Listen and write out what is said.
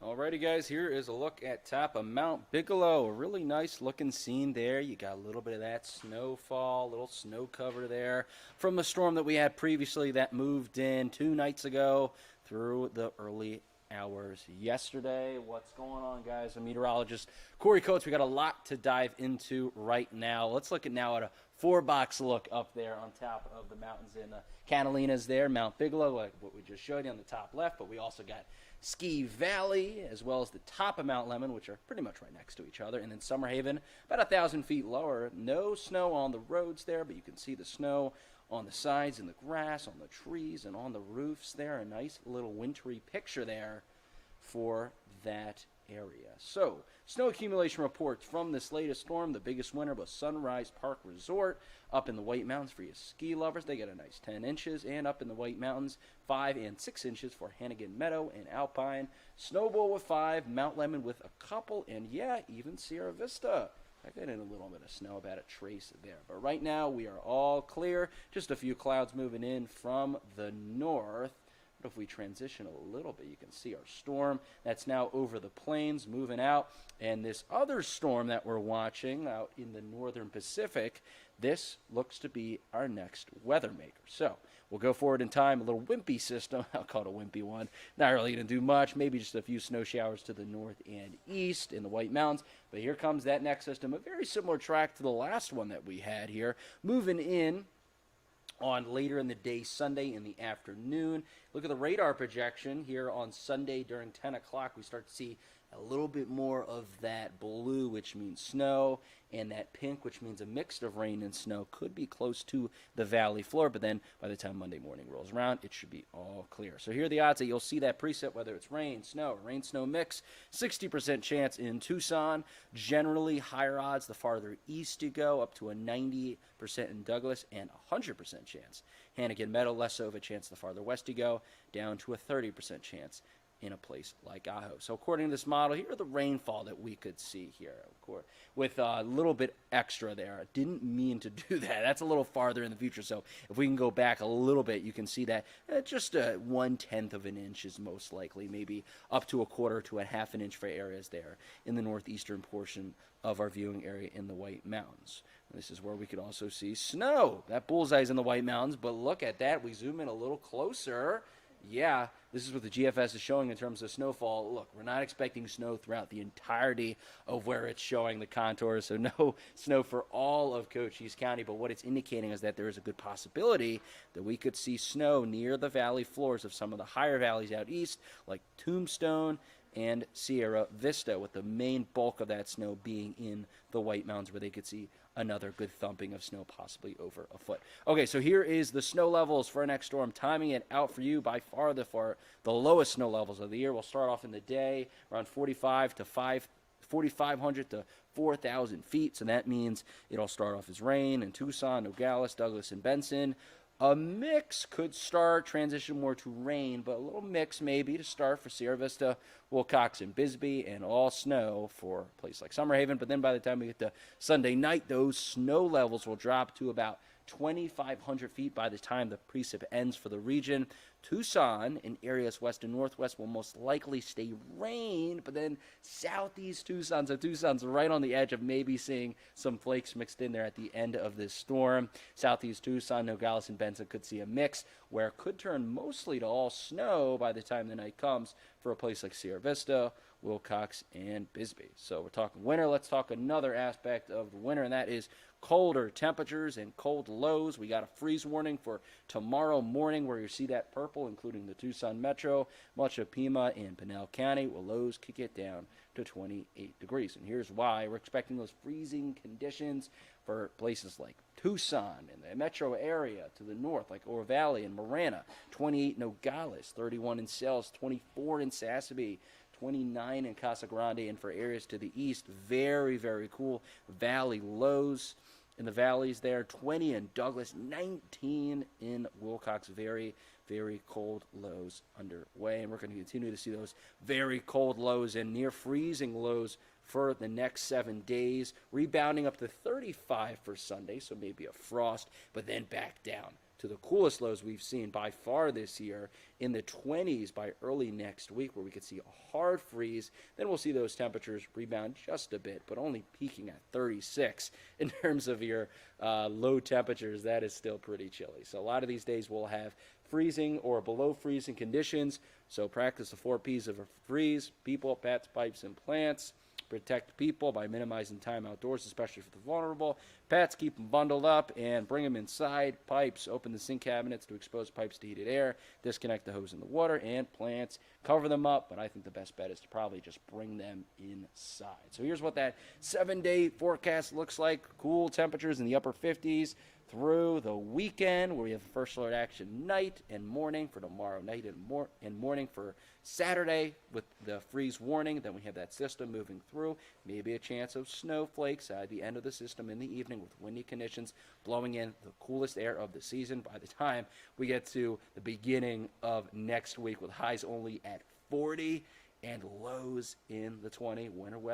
Alrighty, guys, here is a look at top of Mount Bigelow. A really nice looking scene there. You got a little bit of that snowfall, little snow cover there from the storm that we had previously that moved in 2 nights ago through the early hours yesterday. What's going on, guys? I'm meteorologist Corey Coates. We got a lot to dive into right now. Let's look at now at a four-box look up there on top of the mountains in Catalina's there, Mount Bigelow, like what we just showed you on the top left, but we also got Ski Valley, as well as the top of Mount Lemmon, which are pretty much right next to each other. And then Summerhaven, about 1,000 feet lower. No snow on the roads there, but you can see the snow on the sides, in the grass, on the trees, and on the roofs there. A nice little wintry picture there for that area. So, snow accumulation reports from this latest storm. The biggest winner was Sunrise Park Resort up in the White Mountains for you ski lovers. They get a nice 10 inches. And up in the White Mountains, 5 and 6 inches for Hannigan Meadow and Alpine. Snowball with 5, Mount Lemmon with a couple, and yeah, even Sierra Vista. I got in a little bit of snow, about a trace there. But right now, we are all clear. Just a few clouds moving in from the north. But if we transition a little bit, you can see our storm that's now over the plains, moving out. And this other storm that we're watching out in the northern Pacific, this looks to be our next weather maker. So we'll go forward in time, a little wimpy system. I'll call it a wimpy one. Not really going to do much, maybe just a few snow showers to the north and east in the White Mountains. But here comes that next system, a very similar track to the last one that we had here, moving in on later in the day, Sunday in the afternoon. Look at the radar projection here on Sunday during 10 o'clock. We start to see a little bit more of that blue, which means snow, and that pink, which means a mix of rain and snow, could be close to the valley floor. But then by the time Monday morning rolls around, it should be all clear. So here are the odds that you'll see that preset, whether it's rain, snow mix. 60% chance in Tucson. Generally higher odds the farther east you go, up to a 90% in Douglas, and 100% chance. Hannigan Meadow, less so of a chance the farther west you go, down to a 30% chance in a place like Ajo. So according to this model, here are the rainfall that we could see here, of course, with a little bit extra there. I didn't mean to do that. That's a little farther in the future. So if we can go back a little bit, you can see that just 1/10 of an inch is most likely, maybe up to a quarter to a half an inch for areas there in the northeastern portion of our viewing area in the White Mountains. This is where we could also see snow. That bullseye's in the White Mountains, but look at that. We zoom in a little closer. Yeah, this is what the GFS is showing in terms of snowfall. Look, we're not expecting snow throughout the entirety of where it's showing the contours, so no snow for all of Cochise County, but what it's indicating is that there is a good possibility that we could see snow near the valley floors of some of the higher valleys out east, like Tombstone and Sierra Vista, with the main bulk of that snow being in the White Mountains, where they could see another good thumping of snow, possibly over a foot. Okay, so here is the snow levels for our next storm, timing it out for you. By far the lowest snow levels of the year. We'll start off in the day around 4,500 to 4,000 feet. So that means it'll start off as rain in Tucson, Nogales, Douglas, and Benson. A mix could start, transition more to rain, but a little mix maybe to start for Sierra Vista, Wilcox, and Bisbee, and all snow for a place like Summerhaven. But then by the time we get to Sunday night, those snow levels will drop to about 2,500 feet by the time the precip ends for the region. Tucson and areas west and northwest will most likely stay rain, but then southeast Tucson, so Tucson's right on the edge of maybe seeing some flakes mixed in there at the end of this storm. Southeast Tucson, Nogales, and Benson could see a mix where it could turn mostly to all snow by the time the night comes for a place like Sierra Vista, Wilcox, and Bisbee. So we're talking winter. Let's talk another aspect of the winter, and that is colder temperatures and cold lows. We got a freeze warning for tomorrow morning where you see that purple, including the Tucson Metro, much of Pima, and Pinal County. Well, lows kick it down to 28 degrees. And here's why. We're expecting those freezing conditions for places like Tucson and the metro area to the north, like Oro Valley and Marana. 28 in Nogales, 31 in Sells, 24 in Sassabee, 29 in Casa Grande, and for areas to the east, very, very cool valley lows in the valleys there. 20 in Douglas, 19 in Wilcox. Very, very cold lows underway, and we're going to continue to see those very cold lows and near freezing lows for the next 7 days, rebounding up to 35 for Sunday, so maybe a frost, but then back down to the coolest lows we've seen by far this year in the 20s by early next week, where we could see a hard freeze. Then we'll see those temperatures rebound just a bit, but only peaking at 36 in terms of your low temperatures. That is still pretty chilly. So a lot of these days we'll have freezing or below freezing conditions. So practice the 4 Ps of a freeze: people, pets, pipes, and plants. Protect people by minimizing time outdoors, especially for the vulnerable. Pets, keep them bundled up and bring them inside. Pipes, open the sink cabinets to expose pipes to heated air. Disconnect the hose in the water. And plants, cover them up. But I think the best bet is to probably just bring them inside. So here's what that 7-day forecast looks like. Cool temperatures in the upper 50s through the weekend, where we have first alert action night and morning for tomorrow night and morning for Saturday with the freeze warning. Then we have that system moving through. Maybe a chance of snowflakes at the end of the system in the evening with windy conditions blowing in the coolest air of the season by the time we get to the beginning of next week, with highs only at 40 and lows in the 20. Winter weather